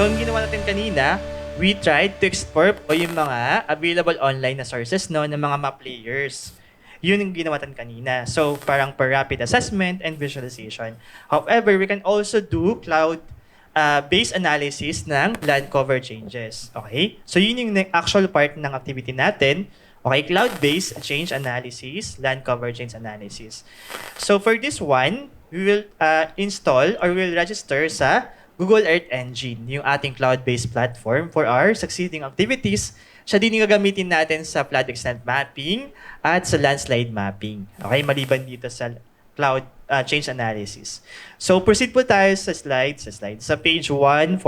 So, ang ginawa natin kanina, we tried to explore po yung mga available online na sources no, ng mga map layers. Yun yung ginawa natin kanina. So, parang for rapid assessment and visualization. However, we can also do cloud-based analysis ng land cover changes. Okay? So, yun yung actual part ng activity natin. Okay, cloud-based change analysis, land cover change analysis. So, for this one, we will install or will register sa Google Earth Engine, yung ating cloud-based platform for our succeeding activities. Siya din yung gagamitin natin sa flood extent mapping at sa landslide mapping. Okay, maliban dito sa cloud change analysis. So, proceed po tayo sa sa page 147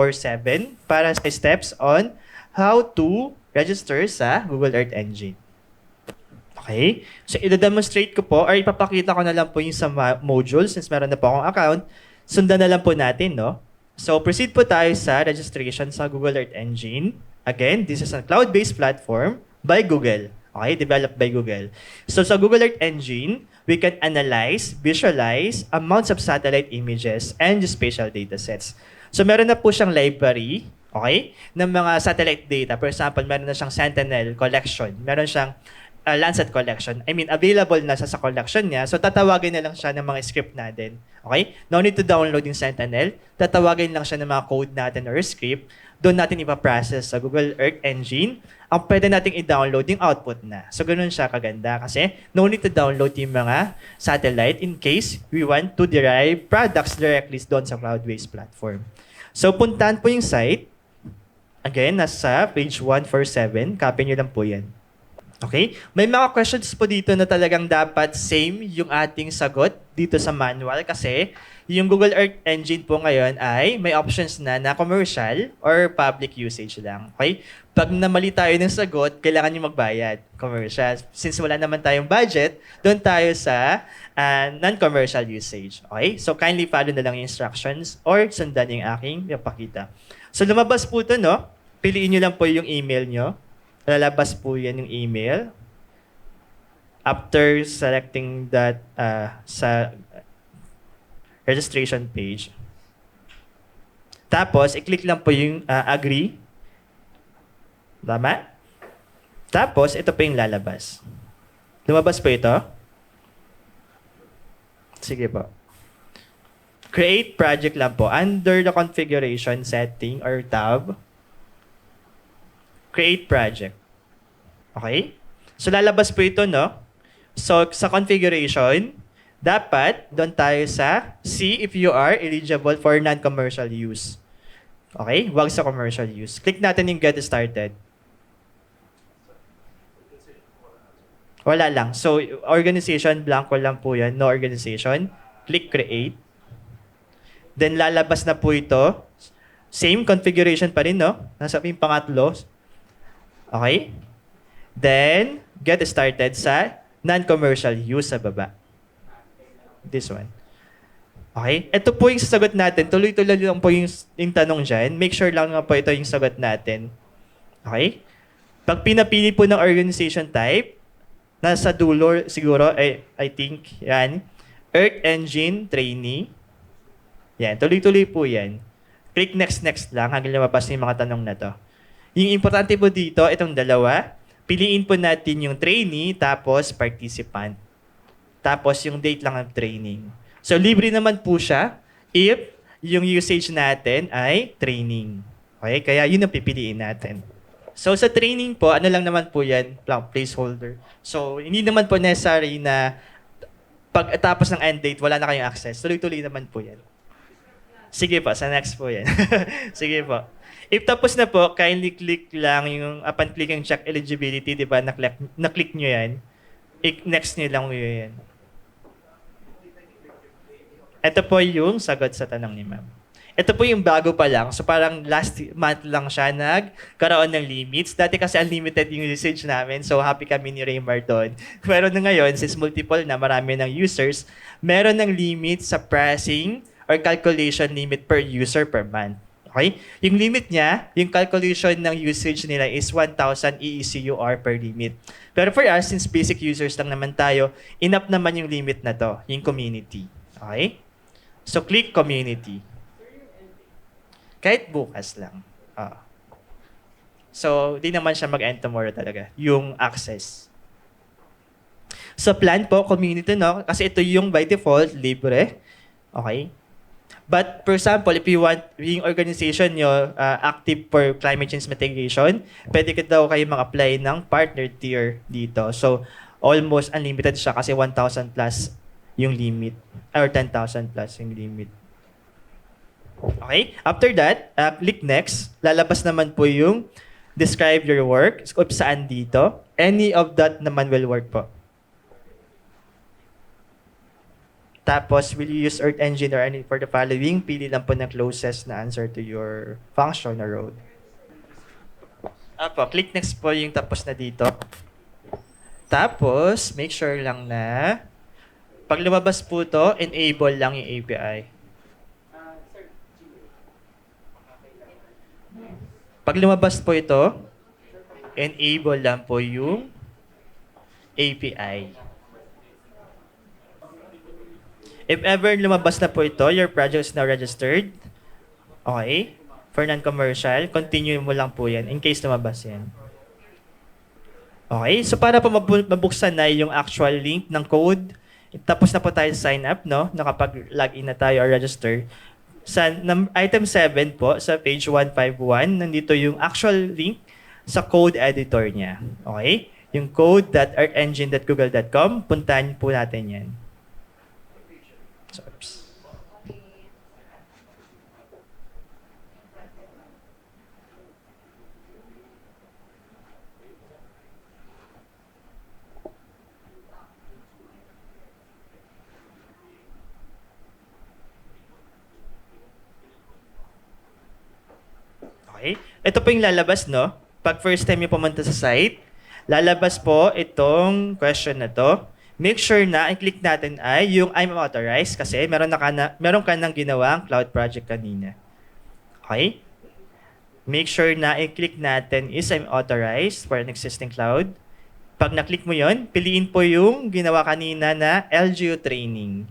para sa steps on how to register sa Google Earth Engine. Okay? So, i-demonstrate ko po or ipapakita ko na lang po yung sa module since meron na po akong account. Sundan na lang po natin, no? So, proceed po tayo sa registration sa Google Earth Engine. Again, this is a cloud-based platform by Google. Okay? Developed by Google. So, sa Google Earth Engine, we can analyze, visualize amounts of satellite images and spatial datasets. So, meron na po siyang library, okay, ng mga satellite data. For example, meron na siyang Sentinel collection. Meron siyang Landsat collection. I mean, available na sa collection niya. So, tatawagin na lang siya ng mga script natin. Okay? No need to download yung Sentinel. Tatawagin lang siya ng mga code natin or script. Doon natin ipaprocess sa Google Earth Engine. Ang pwede nating i-download yung output na. So, ganun siya kaganda. Kasi, no need to download yung mga satellite in case we want to derive products directly doon sa cloud-based platform. So, puntahan po yung site. Again, nasa page 147. Copy nyo lang po yan. Okay? May mga questions po dito na talagang dapat same yung ating sagot dito sa manual kasi yung Google Earth Engine po ngayon ay may options na commercial or public usage lang. Okay? Pag namali tayo ng sagot, kailangan nyo magbayad. Commercial. Since wala naman tayong budget, doon tayo sa non-commercial usage. Okay? So kindly follow na lang yung instructions or sundan yung aking ipakita. So lumabas po ito, no? Piliin nyo lang po yung email nyo. Lalabas po yan yung email. After selecting that sa registration page. Tapos, i-click lang po yung agree. Tama? Tapos, ito po yung lalabas. Lumabas po ito? Sige po. Create project lang po. Under the configuration setting or tab, create project. Okay? So, lalabas po ito, no? So, sa configuration, dapat doon tayo sa see if you are eligible for non-commercial use. Okay? Huwag sa commercial use. Click natin yung get started. Wala lang. So, organization, blanco lang po yan. No organization. Click create. Then, lalabas na po ito. Same configuration pa rin, no? Nasa yung pangatlo. Okay? Then, get started sa non-commercial use sa baba. This one. Okay? Ito po yung sagot natin. Tuloy-tuloy lang po yung tanong dyan. Make sure lang nga po ito yung sagot natin. Okay? Pag pinapili po ng organization type, nasa dulo siguro, I think, yan. Earth Engine Trainee. Yan. Tuloy-tuloy po yan. Click next lang hanggang lumabas yung mga tanong na to. Yung importante po dito, itong dalawa, piliin po natin yung trainee tapos participant. Tapos yung date lang ng training. So libre naman po siya if yung usage natin ay training. Okay? Kaya yun ang pipiliin natin. So sa training po, ano lang naman po yan, placeholder. So hindi naman po necessary na pagkatapos ng end date, wala na kayong access. Tuloy-tuloy naman po yan. Sige po, sa next po yan. Sige po. If tapos na po, kindly click lang yung upon clicking check eligibility, di ba? Na-click nyo yan. Next nyo lang yun. Ito po yung sagot sa tanong ni ma'am. Ito po yung bago pa lang. So parang last month lang siya nagkaroon ng limits. Dati kasi unlimited yung usage namin. So happy kami ni Raymar doon. Pero na ngayon, since multiple na marami ng users, meron ng limit sa pricing or calculation limit per user per month. Okay? Yung limit niya, yung calculation ng usage nila is 1,000 EECUR per limit. Pero for us, since basic users lang naman tayo, enough naman yung limit na to, yung community. Okay? So, click community. Kahit bukas lang. Ah. So, di naman siya mag-end tomorrow talaga, yung access. Sa plan po, community, no? Kasi ito yung by default, libre. Okay? But for example, if you want yung organization nyo active for climate change mitigation, pwede ka daw kayo mag-apply ng partner tier dito. So, almost unlimited siya kasi 1,000 plus yung limit or 10,000 plus yung limit. Okay? After that, click next. Lalabas naman po yung describe your work. Kung saan dito. Any of that naman will work po. Tapos, will you use Earth Engine or any for the following? Pili lang po ng closest na answer to your function or road. Apo, click next po yung tapos na dito. Tapos, make sure lang na pag lumabas po to, enable lang yung API. Pag lumabas po ito, enable lang po yung API. If ever lumabas na po ito, your project is now registered. Okay? For non-commercial, continue mo lang po yan in case lumabas yan. Okay? So para po mabuksan na yung actual link ng code, tapos na po tayo sign up, no? Nakapag-login na tayo or register. Sa item 7 po, sa page 151, nandito yung actual link sa code editor niya. Okay? Yung code.earthengine.google.com, puntahan po natin yan. Oops. Okay. Ito po yung lalabas, no? Pag first time yung pumunta sa site, lalabas po itong question na to. Make sure na i-click natin ay yung I'm authorized kasi meron ka nang ginawang cloud project kanina. Okay? Make sure na i-click natin is I'm authorized for an existing cloud. Pag na-click mo yon, piliin po yung ginawa kanina na LGU training.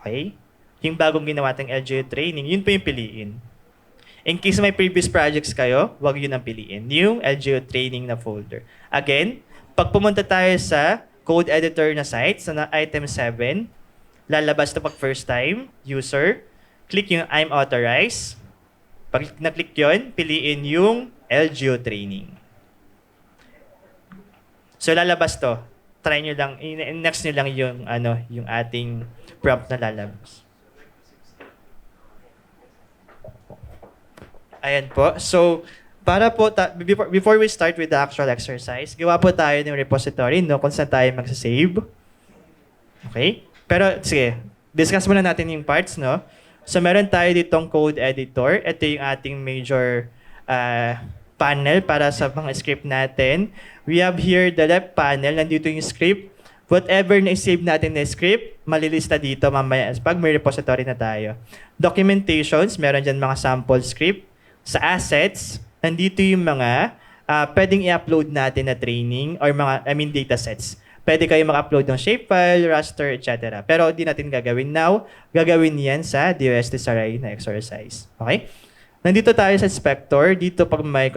Okay? Yung bagong ginawa tayong LGU training, yun po yung piliin. In case may previous projects kayo, wag yun ang piliin. Yung LGU training na folder. Again, pag pumunta tayo sa code editor na site, sa item 7, lalabas na pag first time, user, click yung I'm authorized. Pag na-click yun, piliin yung LGU training. So lalabas to. Try nyo lang, next nyo lang yung, yung ating prompt na lalabas. Ayan po. So, para po, before we start with the actual exercise, gawa po tayo ng repository, no, kung saan tayo magsasave. Okay? Pero, sige, discuss muna natin yung parts, no? So, meron tayo ditong code editor. Ito yung ating major panel para sa mga script natin. We have here the left panel. Nandito yung script. Whatever na-save natin na script, malilista dito mamaya pag may repository na tayo. Documentations, meron dyan mga sample script. Sa assets, nandito yung mga pwedeng i-upload natin na training or mga, datasets. Pwede kayo mag-upload ng shapefile, raster, etc. Pero di natin gagawin now. Gagawin yan sa DOST Saray na exercise. Okay? Nandito tayo sa inspector. Dito pag may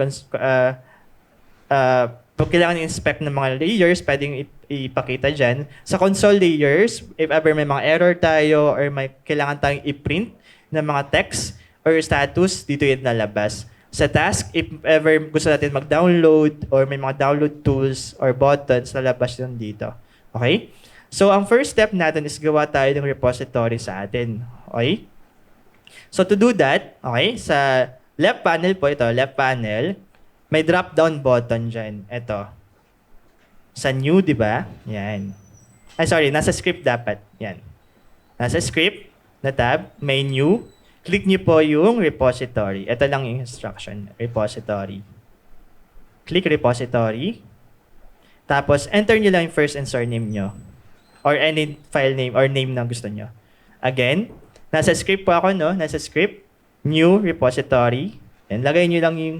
pag kailangan i-inspect ng mga layers, pwedeng ipakita dyan. Sa console layers, if ever may mga error tayo or may kailangan tayong i-print ng mga text or status, dito yung nalabas. Sa task, if ever gusto natin mag-download or may mga download tools or buttons, lalabas yun dito. Okay? So, ang first step natin is gawa tayo ng repository sa atin. Okay? So, to do that, okay, sa left panel po ito, left panel, may drop-down button dyan. Ito. Sa new, di ba? Yan. Ay, sorry, nasa script dapat. Yan. Nasa script na tab, may new. Click niyo po yung repository. Ito lang yung instruction. Repository. Click repository. Tapos, enter niyo lang yung first and surname niyo. Or any file name or name na gusto niyo. Again, nasa script po ako, no? Nasa script. New repository. Yan. Lagay niyo lang yung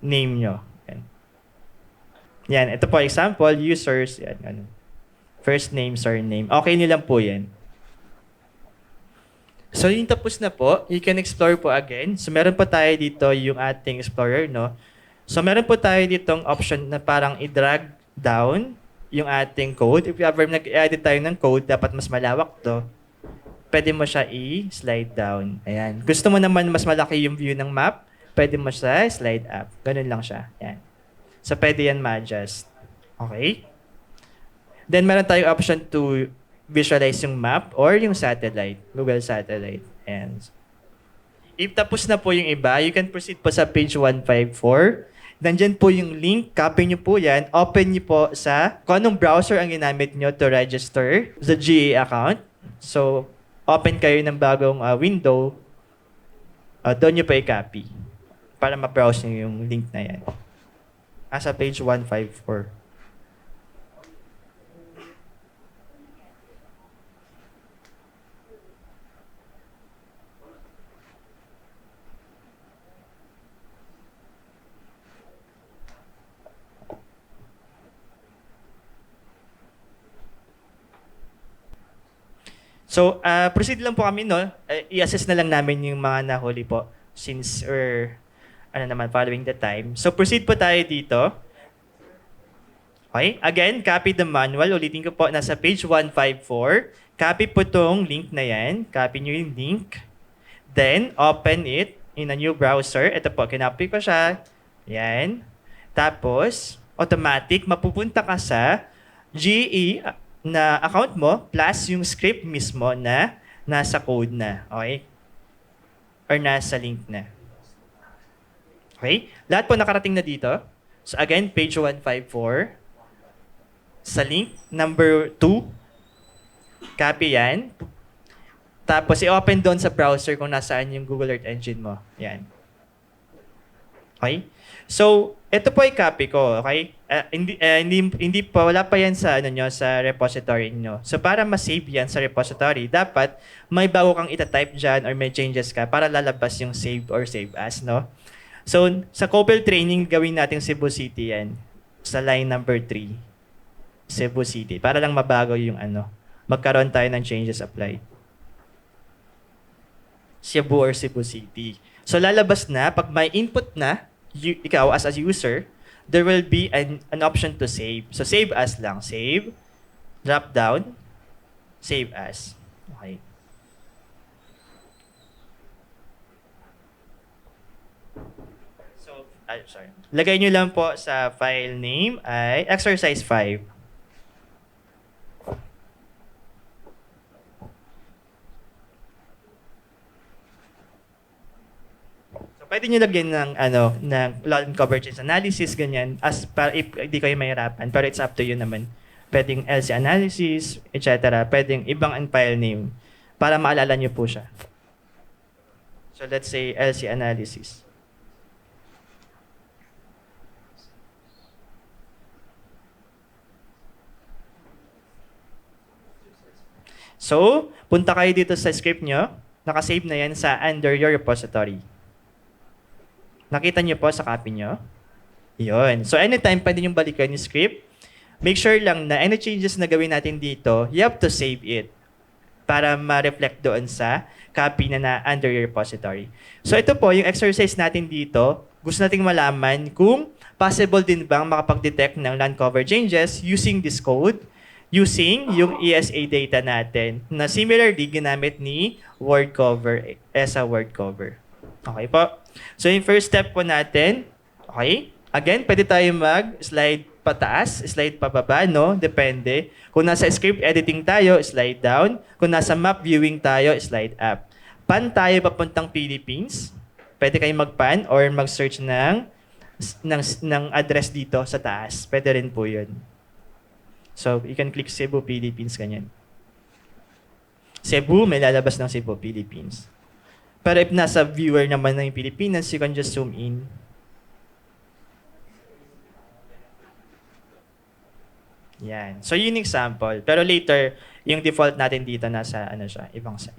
name niyo. Yan. Yan. Ito po, example, users. Yan. First name, surname. Okay niyo lang po yan. So yung tapos na po, you can explore po again. So meron po tayo dito yung ating explorer, no? So meron po tayo ditong option na parang i-drag down yung ating code. If ever nag-edit tayo ng code, dapat mas malawak to. Pwede mo siya i-slide down. Ayan. Gusto mo naman mas malaki yung view ng map, pwede mo siya slide up. Ganun lang siya. Ayan. So pwede yan ma-adjust. Okay? Then meron tayong option to visualize yung map or yung satellite, Google Satellite. And if tapos na po yung iba, you can proceed po sa page 154. Nandyan po yung link, copy nyo po yan, open nyo po sa kung anong browser ang ginamit nyo to register the GA account. So, open kayo ng bagong window, doon nyo pa i-copy para ma-browse nyo yung link na yan. Sa page 154. So, proceed lang po kami, no? I-assess na lang namin yung mga nahuli po since following the time. So, proceed po tayo dito. Okay? Again, copy the manual. Ulitin ko po, nasa page 154. Copy po tong link na yan. Copy nyo yung link. Then, open it in a new browser. Ito po, kinopy ko siya. Yan. Tapos, automatic, mapupunta ka sa GE na account mo plus yung script mismo na nasa code na. Okay? Or nasa link na. Okay? Lahat po nakarating na dito. So again, page 154. Sa link number 2, copy yan. Tapos i-open doon sa browser kung nasaan yung Google Earth Engine mo. Yan. Okay? So, ito po ay copy ko, okay? Hindi pa, wala pa yan sa, sa repository nyo. So, para ma-save yan sa repository, dapat may bago kang itatype dyan or may changes ka para lalabas yung save or save as, no? So, sa Copel training, gawin natin Cebu City yan. Sa line number 3. Cebu City. Para lang mabago yung magkaroon tayo ng changes applied. Cebu or Cebu City. So, lalabas na, pag may input na, ikaw as a user, there will be an option to save. So, save as lang. Save, drop down, save as. Okay. So, sorry. Lagay nyo lang po sa file name ay exercise 5. Pwede nyo lagyan ng land coverage analysis, ganyan, as para if hindi kayo mahirapan. Pero it's up to you naman. Pwedeng LC analysis, etc. Pwedeng ibang file name para maalala nyo po siya. So let's say LC analysis. So, punta kayo dito sa script nyo. Nakasave na yan sa under your repository. Nakita niyo po sa copy niyo? Yun. So anytime pwede nyo balikan yung script. Make sure lang na any changes na gawin natin dito, you have to save it para ma-reflect doon sa copy na under your repository. So ito po, yung exercise natin dito, gusto nating malaman kung possible din bang makapag-detect ng land cover changes using this code, using yung ESA data natin na similarly ginamit ni WordCover, ESA WordCover. Okay po? So, yung first step po natin, okay? Again, pwede tayo mag-slide pataas, slide pababa, no? Depende. Kung nasa script editing tayo, slide down. Kung nasa map viewing tayo, slide up. Pan tayo papuntang Philippines. Pwede kayong mag-pan or mag-search ng address dito sa taas. Pwede rin po yun. So, you can click Cebu, Philippines, ganyan. Cebu, may lalabas ng Cebu, Philippines. Pero if nasa viewer naman ng Pilipinas, you can just zoom in. Yan. So, yun yung example. Pero later, yung default natin dito nasa ibang site.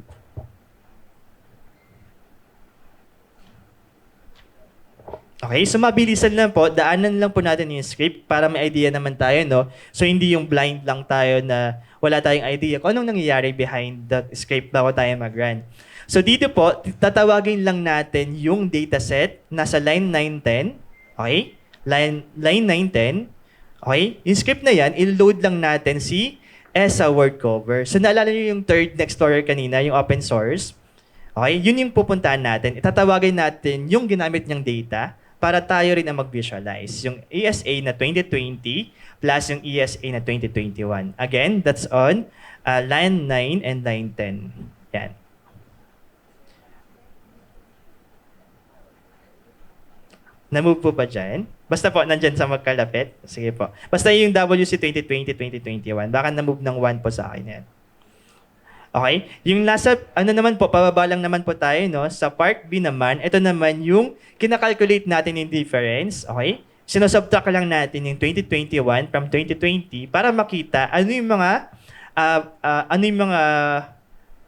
Okay, so mabilisan lang po. Daanan lang po natin yung script para may idea naman tayo, no? So, hindi yung blind lang tayo na wala tayong idea kung anong nangyayari behind the script bago tayo mag-run. So dito po, tatawagin lang natin yung dataset nasa line 910. Okay? Line 910. Okay? Yung script na yan, i-load lang natin si ESA word cover. So naalala nyo yung third na Explorer kanina, yung open source. Okay? Yun yung pupuntahan natin. Itatawagin natin yung ginamit niyang data para tayo rin ang mag-visualize. Yung ESA na 2020 plus yung ESA na 2021. Again, that's on line 9 and line 10. Yan. Na-move po ba dyan? Basta po, nandyan sa magkalapit. Sige po. Basta yung WC 2020-2021. Baka na-move ng 1 po sa akin yan. Okay? Yung nasa, naman po, pababa lang naman po tayo, no? Sa part B naman, ito naman yung kinakalculate natin yung difference. Okay? Sinosubtract lang natin yung 2021 from 2020 para makita ano yung mga,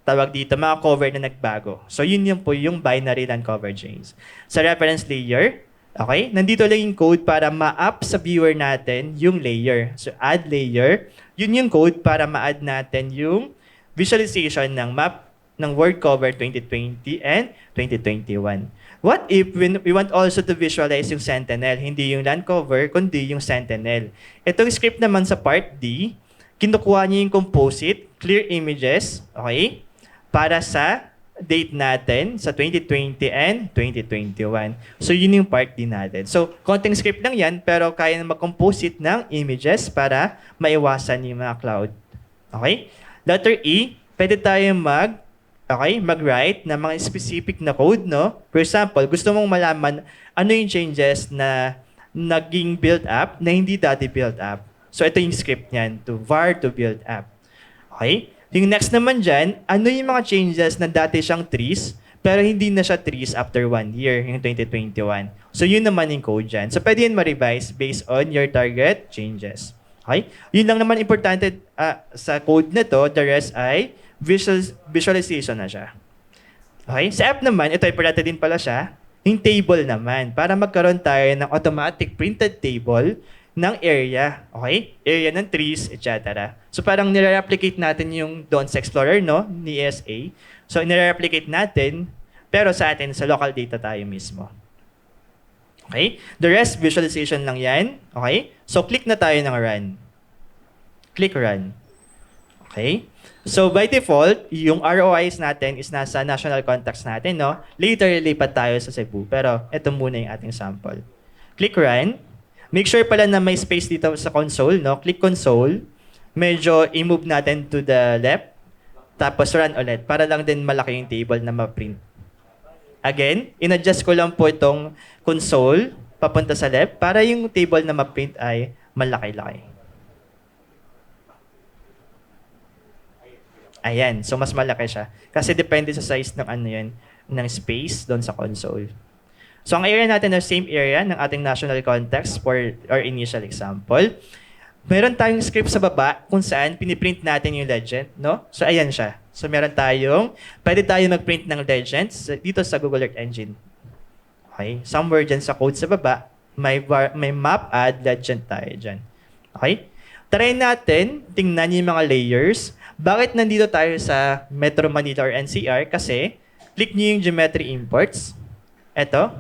tawag dito, mga cover na nagbago. So, yun yung po yung binary land cover change. Sa reference layer, okay? Nandito lang yung code para ma-up sa viewer natin yung layer. So, add layer. Yun yung code para ma-add natin yung visualization ng map ng word cover 2020 and 2021. What if we want also to visualize yung Sentinel, hindi yung land cover, kundi yung Sentinel? Itong script naman sa part D, kinukuha niya yung composite, clear images, okay? Para sa date natin sa 2020 and 2021. So, yun yung part D natin. So, konting script lang yan, pero kaya na mag-composite ng images para maiwasan yung mga cloud. Okay? Letter E, pwede tayong mag-write ng mga specific na code, no? For example, gusto mong malaman ano yung changes na naging build up na hindi dati build up. So, ito yung script niyan, to var to build up. Okay? Yung next naman dyan, ano yung mga changes na dati siyang trees, pero hindi na siya trees after 1 year, yung 2021. So, yun naman yung code dyan. So, pwede yun ma-revise based on your target changes. Okay? Yun lang naman importante sa code na to, the rest ay visualization na siya. Okay? Sa app naman, ito importante din pala siya, yung table naman, para magkaroon tayo ng automatic printed table ng area. Okay? Area ng trees, etc. So parang nire-replicate natin yung doon sa Explorer, no? Ni ESA. So nire-replicate natin, pero sa atin, sa local data tayo mismo. Okay? The rest, visualization lang yan. Okay? So, click na tayo ng run. Click run. Okay? So, by default, yung ROIs natin is nasa national contacts natin, no? Later, lipat tayo sa Cebu. Pero, ito muna yung ating sample. Click run. Make sure pala na may space dito sa console, no? Click console. Medyo i-move natin to the left. Tapos, run ulit. Para lang din malaki yung table na ma-print. Again, in-adjust ko lang po itong console papunta sa left para yung table na ma-print ay malaki-laki. Ayan, so mas malaki siya. Kasi depende sa size ng ng space doon sa console. So ang area natin na same area ng ating national context for our initial example. Meron tayong script sa baba kung saan piniprint natin yung legend, no? So ayan siya. So meron pwede tayo mag-print ng legends dito sa Google Earth Engine. Okay? Somewhere dyan sa code sa baba, may map add legend tayo dyan. Okay? Try natin, tingnan yung mga layers. Bakit nandito tayo sa Metro Manila or NCR? Kasi, click nyo yung geometry imports. Ito.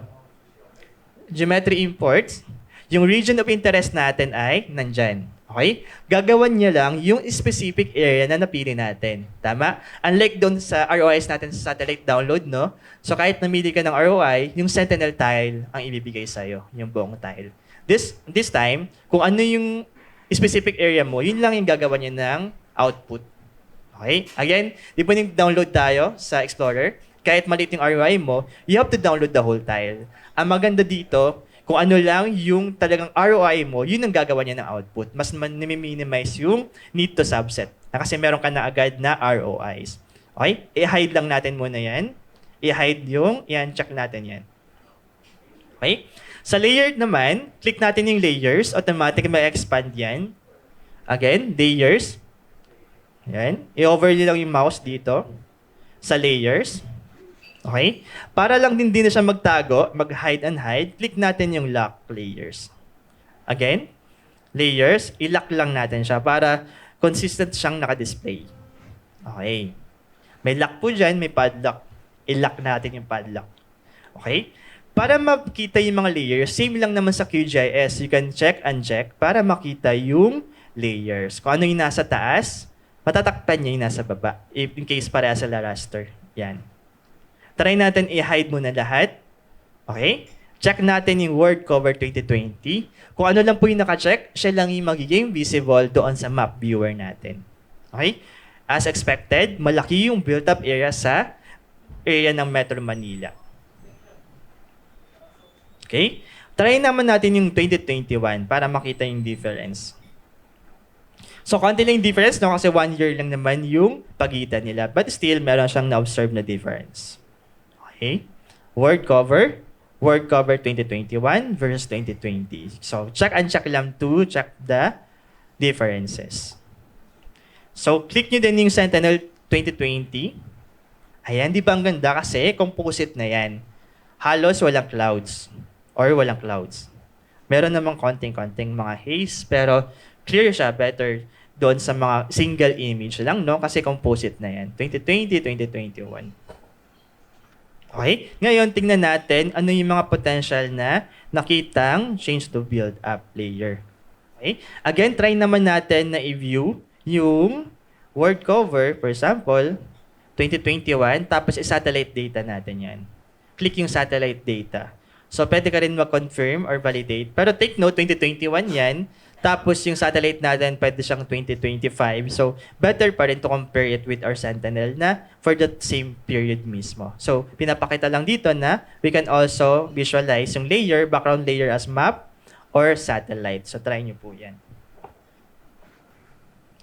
Geometry imports. Yung region of interest natin ay nandyan. Okay? Gagawan niya lang yung specific area na napili natin. Tama? Unlike doon sa ROIs natin sa satellite download, no? So kahit namili ka ng ROI, yung Sentinel tile ang ibibigay sa'yo, yung buong tile. This time, kung ano yung specific area mo, yun lang yung gagawa niya ng output. Okay? Again, di ba yung download tayo sa Explorer? Kahit maliit yung ROI mo, you have to download the whole tile. Ang maganda dito, kung ano lang yung talagang ROI mo, yun ang gagawa niya ng output. Mas minimize yung need to subset. Na kasi meron ka na agad na ROIs. Okay? I-hide lang natin muna yan. I-hide check natin yan. Okay? Sa layer naman, click natin yung layers. Automatic may expand yan. Again, layers. Yan. I-overlay lang yung mouse dito. Sa layers. Okay? Para lang din na siya magtago, mag-hide and hide, click natin yung lock layers. Again, layers, i-lock lang natin siya para consistent siyang naka-display. Okay. May lock po dyan, may padlock. I-lock natin yung padlock. Okay? Para makita yung mga layers, same lang naman sa QGIS. You can check, uncheck para makita yung layers. Kung ano yung nasa taas, matatakpan niya yung nasa baba. If in case para sa raster. Yan. Try natin i-hide muna lahat. Okay? Check natin yung word cover 2020. Kung ano lang po yung naka-check, siya lang yung magiging visible doon sa map viewer natin. Okay? As expected, malaki yung built-up area sa area ng Metro Manila. Okay? Try naman natin yung 2021 para makita yung difference. So, konti lang yung difference, no? Kasi 1 year lang naman yung pagitan nila. But still, meron siyang na-observe na difference. Okay? Word cover 2021 versus 2020. So, check and check lang to check the differences. So, click nyo din yung Sentinel 2020. Ayan, di ba ang ganda? Kasi composite na yan. Halos walang clouds. Or walang clouds. Meron namang konting-konting mga haze, pero clear siya, better doon sa mga single image lang, no? Kasi composite na yan. 2020, 2021. Okay? Ngayon, tingnan natin ano yung mga potential na nakitang change to build up layer. Okay? Again, try naman natin na i-view yung word cover, for example, 2021, tapos i-satellite data natin yan. Click yung satellite data. So, pwede ka rin mag-confirm or validate. Pero take note, 2021 yan. Tapos yung satellite natin, pwede siyang 2025. So, better pa rin to compare it with our Sentinel na for the same period mismo. So, pinapakita lang dito na we can also visualize yung layer, background layer as map or satellite. So, try nyo po yan.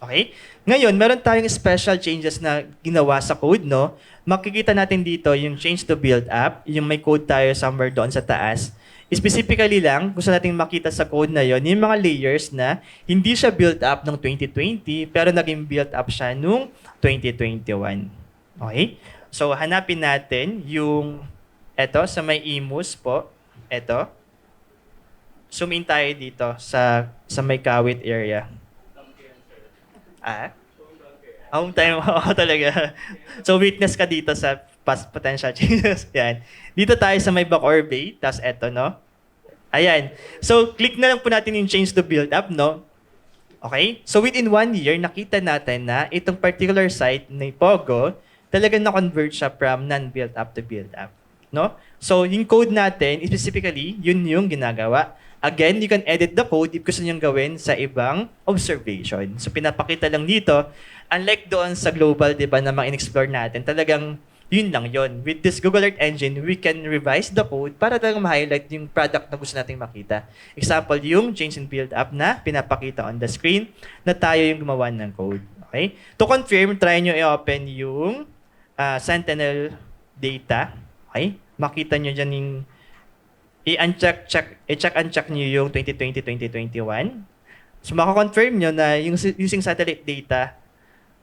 Okay? Ngayon, meron tayong special changes na ginawa sa code, no? Makikita natin dito yung change to build up, yung may code tayo somewhere doon sa taas. Specifically lang, gusto nating makita sa code na yon yung mga layers na hindi siya built up ng 2020, pero naging built up siya nung 2021. Okay? So, hanapin natin yung, eto, sa may emus po, eto. Zoom in tayo dito sa may kawit area. Home time ako talaga. So, witness ka dito sa past potential changes. Yan. Dito tayo sa may Bacoor Bay. Tapos eto, no? Ayan. So, click na lang po natin yung change to build up, no? Okay? So, within 1 year, nakita natin na itong particular site ni Pogo, talagang na-convert siya from non-built up to build up. No? So, yung code natin, specifically, yun yung ginagawa. Again, you can edit the code if gusto niyong gawin sa ibang observation. So, pinapakita lang dito, unlike doon sa global, di ba, na ma-explore natin, talagang yun lang yun. With this Google Earth Engine, we can revise the code para talagang ma-highlight yung product na gusto nating makita. Example, yung change and build up na pinapakita on the screen na tayo yung gumawa ng code. Okay? To confirm, try nyo i-open yung Sentinel data. Okay? Makita nyo dyan yung i-check nyo yung 2020-2021. So, makakonfirm nyo na yung using satellite data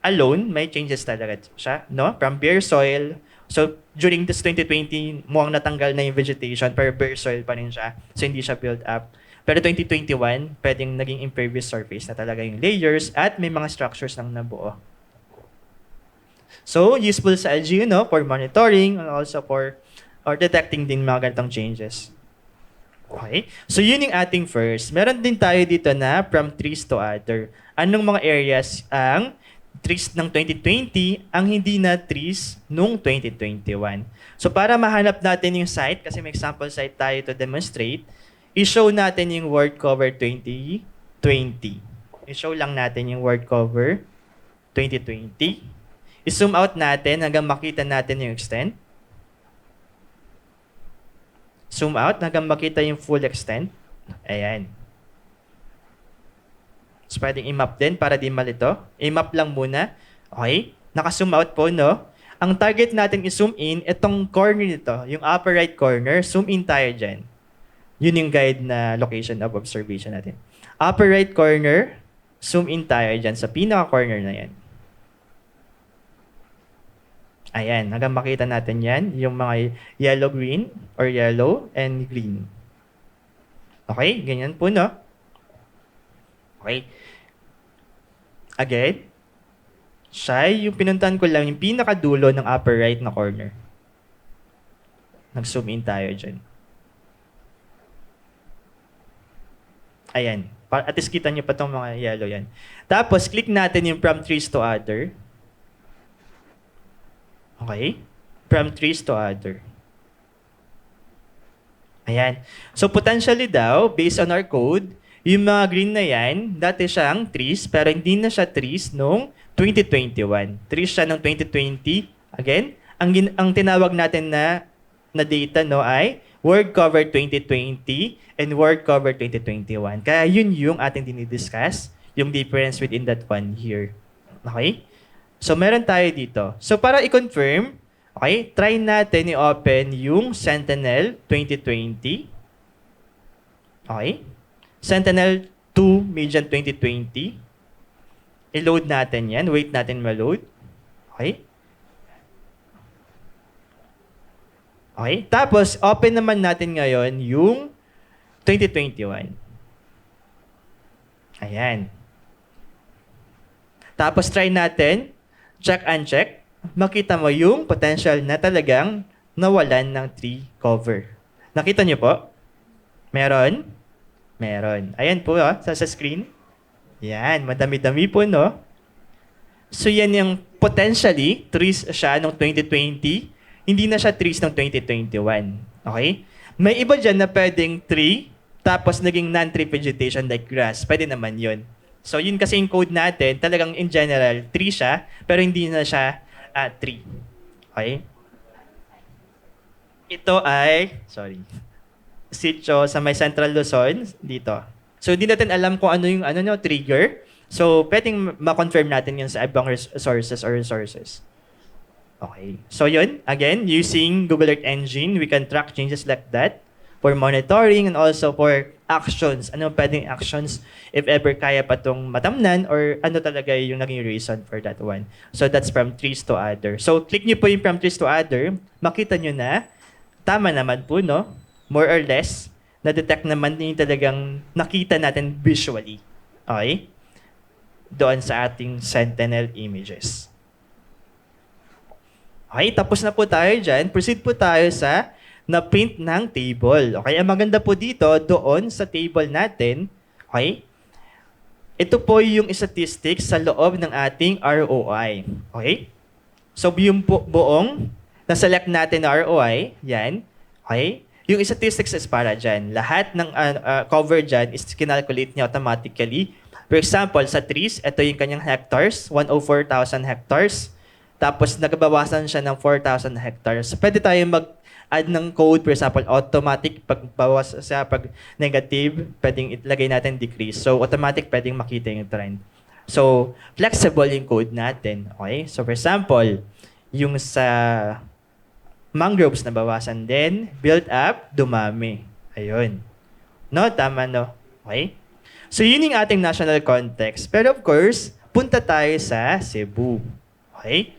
alone, may changes talaga siya, no? From bare soil. So, during this 2020, mukhang natanggal na yung vegetation, pero bare soil pa rin siya. So, hindi siya built up. Pero 2021, pwedeng naging impervious surface na talaga yung layers at may mga structures nang nabuo. So, useful sa LGU, no? For monitoring and also for detecting din mga ganitong changes. Okay? So, yun yung ating first. Meron din tayo dito na from trees to other. Anong mga areas ang trees ng 2020 ang hindi na trees nung 2021. So, para mahanap natin yung site, kasi may example site tayo to demonstrate, i-show natin yung word cover 2020. I-show lang natin yung word cover 2020. I-zoom out natin hanggang makita natin yung extent. Zoom out hanggang makita yung full extent. Ayan. So, pwedeng i-map din para di malito. I-map lang muna. Okay? Naka-zoom out po, no? Ang target natin i-zoom in, itong corner nito, yung upper right corner, zoom in tayo dyan. Yun yung guide na location of observation natin. Upper right corner, zoom in tayo dyan sa pinaka-corner na yan. Ayan, hanggang makita natin yan, yung mga yellow-green or yellow and green. Okay, ganyan po, no? Okay. Again, siya yung pinuntahan ko lang yung pinakadulo ng upper right na corner. Nag-zoom in tayo dyan. Ayan. At least kita nyo pa itong mga yellow yan. Tapos, click natin yung from trees to other. Okay? From trees to other. Ayan. So, potentially daw, based on our code, yung mga green na yan, dati siyang trees, pero hindi na siya trees noong 2021. Trees siya noong 2020. Again, ang tinawag natin na data no ay word cover 2020 and word cover 2021. Kaya yun yung ating dinidiscuss, yung difference within that one here. Okay? So, meron tayo dito. So, para i-confirm, okay, try natin i-open yung Sentinel 2020. Okay? Sentinel 2 Median 2020. I-load natin yan. Wait natin ma-load. Okay? Okay? Tapos, open naman natin ngayon yung 2021. Ayan. Tapos, try natin. Check and check. Makita mo yung potential na talagang nawalan ng tree cover. Nakita niyo po? Meron? Meron. Ayan po, sa screen. Yan, madami-dami po, no? So, yan yung potentially trees siya noong 2020. Hindi na siya trees noong 2021. Okay? May iba dyan na pwedeng tree, tapos naging non-tree vegetation like grass. Pwede naman yun. So, yun kasi yung code natin, talagang in general, tree siya, pero hindi na siya tree. Okay? Ito ay, sitio sa may Central Luzon, dito. So, hindi natin alam kung ano yung trigger. So, pwedeng ma-confirm natin yun sa ibang sources or resources. Okay. So, yun. Again, using Google Earth Engine, we can track changes like that for monitoring and also for actions. Ano pwedeng actions if ever kaya pa itong matamnan or ano talaga yung naging reason for that one. So, that's from trees to other. So, click nyo po yung from trees to other. Makita nyo na tama naman po, no? More or less, na-detect naman yung talagang nakita natin visually. Okay? Doon sa ating Sentinel images. Okay, tapos na po tayo dyan. Proceed po tayo sa na-print ng table. Okay, ang maganda po dito, doon sa table natin, okay, ito po yung statistics sa loob ng ating ROI. Okay? So, yung buong na-select natin na ROI, yan, okay? Yung statistics is para dyan. Lahat ng cover dyan is kinalculate niya automatically. For example, sa trees, ito yung kanyang hectares, 104,000 hectares. Tapos, nagbabawasan siya ng 4,000 hectares. So, pwede tayo mag-add ng code, for example, automatic, pag bawas siya, pag negative, pwedeng itlagay natin decrease. So, automatic, pwedeng makita yung trend. So, flexible yung code natin. Okay? So, for example, yung sa mangroves na bawasan din, build up, dumami. Ayun. No? Tama, no? Okay? So, yun yung ating national context. Pero of course, punta tayo sa Cebu. Okay?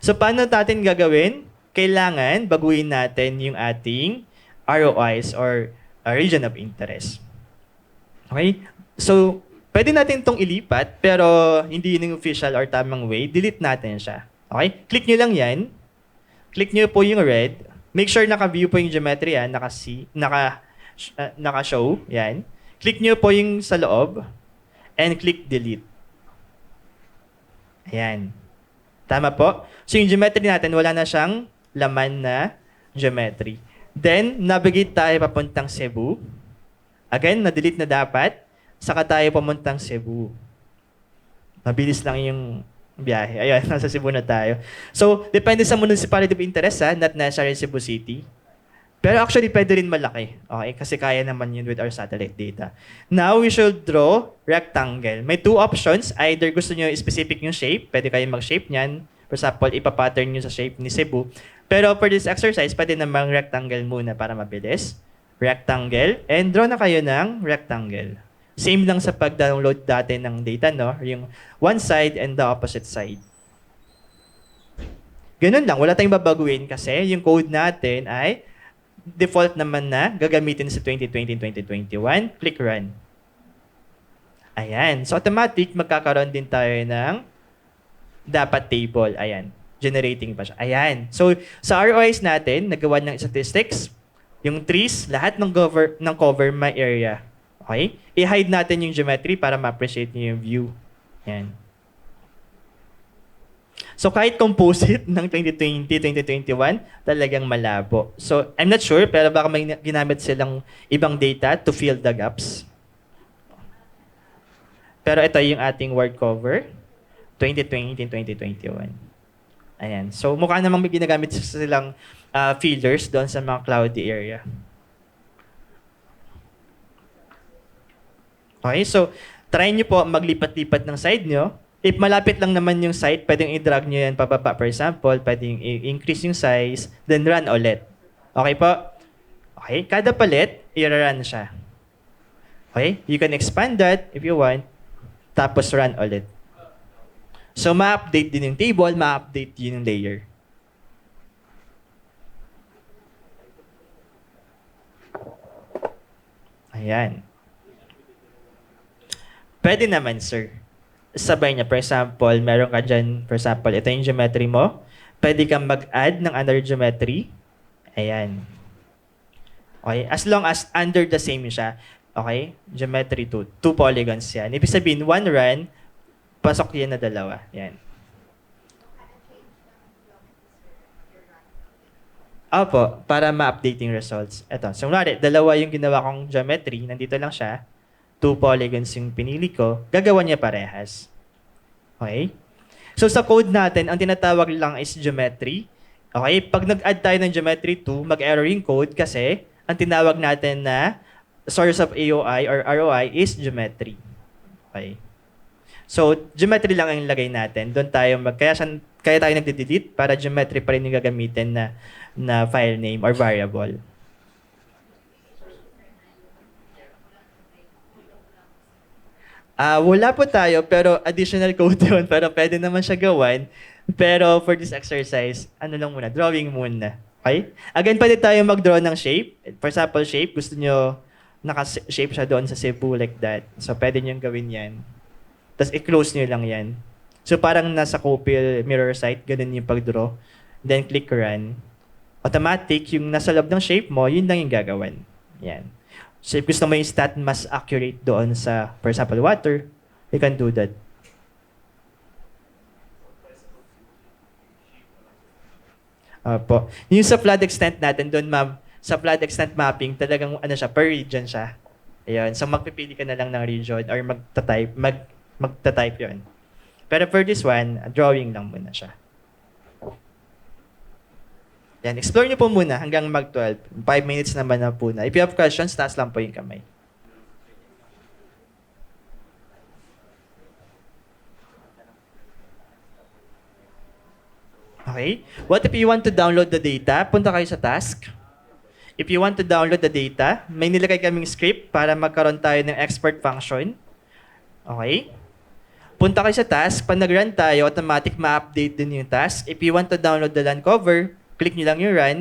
So, paano natin gagawin? Kailangan baguhin natin yung ating ROIs or region of interest. Okay? So, pwede natin itong ilipat, pero hindi yun yung official or tamang way. Delete natin siya. Okay? Click nyo lang yan. Click nyo po yung red. Make sure naka-view po yung geometry yan. Naka-show. Yan. Click nyo po yung sa loob. And click delete. Ayan. Tama po? So yung geometry natin, wala na siyang laman na geometry. Then, navigate tayo papuntang Cebu. Again, na-delete na dapat. Saka tayo papuntang Cebu. Mabilis lang yung biyahe. Ayan, nasa Cebu na tayo. So, depende sa municipality of interest, not necessarily Cebu City. Pero actually, pwede rin malaki. Okay? Kasi kaya naman yun with our satellite data. Now, we should draw rectangle. May two options. Either gusto nyo specific yung shape. Pwede kayo mag-shape niyan. For example, ipapattern nyo sa shape ni Cebu. Pero for this exercise, pwede namang rectangle muna para mabilis. Rectangle. And draw na kayo ng rectangle. Same lang sa pag-download dati ng data, no? Yung one side and the opposite side. Ganun lang. Wala tayong babaguhin kasi yung code natin ay default naman na gagamitin sa 2020-2021. Click run. Ayan. So automatic, magkakaroon din tayo ng dapat table. Ayan. generating pa siya. Ayan. So, sa ROIs natin, nagawa ng statistics, yung trees, lahat ng cover my area. Okay? I-hide natin yung geometry para ma-appreciate niyo yung view. Ayan. So kahit composite ng 2020, 2021, talagang malabo. So I'm not sure, pero baka may ginamit silang ibang data to fill the gaps. Pero ito yung ating word cover, 2020 and 2021. Ayan. So mukha namang may ginagamit silang fillers doon sa mga cloudy area. Okay, so try nyo po maglipat-lipat ng side nyo. If malapit lang naman yung site, pwedeng i-drag nyo yan pababa. For example, pwedeng i-increase yung size, then run ulit. Okay po? Okay, kada palit, i-run siya. Okay, you can expand that if you want, tapos run ulit. So, ma-update din yung table, ma-update din yung layer. Ayan. Pwede naman, sir. Sabay niya. For example, meron ka dyan, for example, ito yung geometry mo. Pwede kang mag-add ng another geometry. Ayan. Okay? As long as under the same siya. Okay? Geometry 2. 2 polygons yan. Ibig sabihin, one run, pasok yan na dalawa. Yan. Opo, para ma-update yung results. Ito. So, kunwari, dalawa yung ginawa kong geometry. Nandito lang siya. 2 polygons yung pinili ko, gagawa niya parehas. Okay? So sa code natin, ang tinatawag lang is geometry. Okay? Pag nag-add tayo ng geometry 2, mag-error yung code kasi ang tinawag natin na source of AOI or ROI is geometry. Okay? So geometry lang ang ilagay natin. Doon tayo kaya tayo nagde-delete para geometry pa rin yung gagamitin na file name or variable. Wala po tayo, pero additional code yun. Pero pwede naman siya gawan. Pero for this exercise, ano lang muna, drawing muna. Okay? Again, pwede tayo mag-draw ng shape. For example, shape, gusto nyo naka-shape siya doon sa Cebu like that. So, pwede nyo gawin yan. Tapos, i-close nyo lang yan. So, parang nasa Copil mirror site, ganun yung pag-draw. Then, click run. Automatic, yung nasa loob ng shape mo, yun lang yung gagawan. Yan. So if gusto mo yung stat mas accurate doon sa, for example, water, you can do that. Po. Yung sa flood extent natin doon, ma'am, sa flood extent mapping, talagang ano siya, per region siya. Ayun. So magpipili ka na lang ng region or magta-type yun. Pero for this one, drawing lang muna siya. Yan, explore nyo po muna hanggang mag-12. 5 minutes naman na po na. If you have questions, taas lang po yung kamay. Okay? What if you want to download the data? Punta kayo sa task. If you want to download the data, may nilagay kaming script para magkaroon tayo ng export function. Okay? Punta kayo sa task. Pag nag-run tayo, automatic ma-update din yung task. If you want to download the land cover, click nyo lang yung run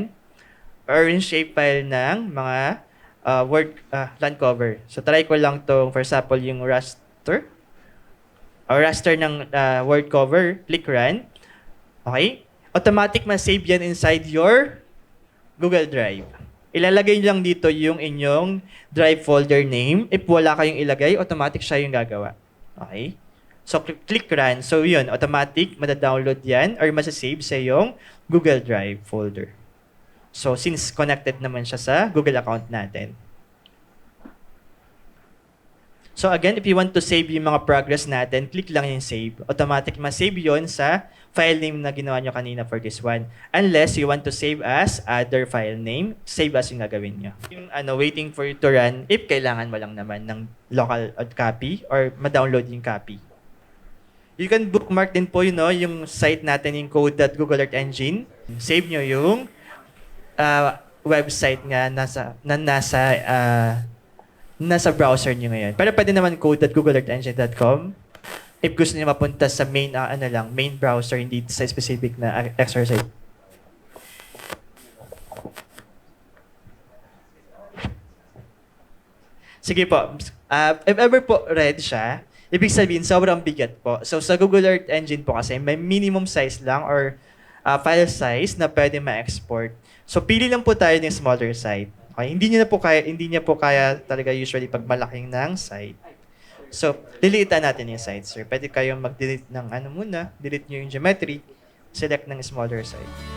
or yung shapefile ng mga land cover. So, try ko lang to, for example, yung raster or raster ng word cover. Click run. Okay? Automatic ma-save yan inside your Google Drive. Ilalagay nyo lang dito yung inyong drive folder name. If wala kayong ilagay, automatic siya yung gagawa. Okay? So, click run. So, yun, automatic, madadownload yan or masasave sa yung Google Drive folder. So, since connected naman siya sa Google account natin. So, again, if you want to save yung mga progress natin, click lang yung save. Automatic ma-save yun sa file name na ginawa nyo kanina for this one. Unless you want to save as other file name, save as yung gagawin nyo. Yung waiting for you to run, if kailangan mo lang naman ng local copy or ma-download yung copy. You can bookmark din po yung site natin, yung code.google Earth Engine. Save nyo yung website nga nasa browser nyo ngayon. Pero pwede naman code.googleearthengine.com if gusto niyo mapunta sa main browser, hindi sa specific na exercise. Sige po. If ever po read siya, ibig sabihin, sobrang bigat po. So, sa Google Earth Engine po kasi, may minimum size lang or file size na pwede ma-export. So pili lang po tayo ng smaller site. Okay, hindi niya po kaya talaga usually pag malaking ng site. So, liliitan natin yung site, sir. Pwede kayong mag-delete ng ano muna, delete nyo yung geometry, select ng smaller site.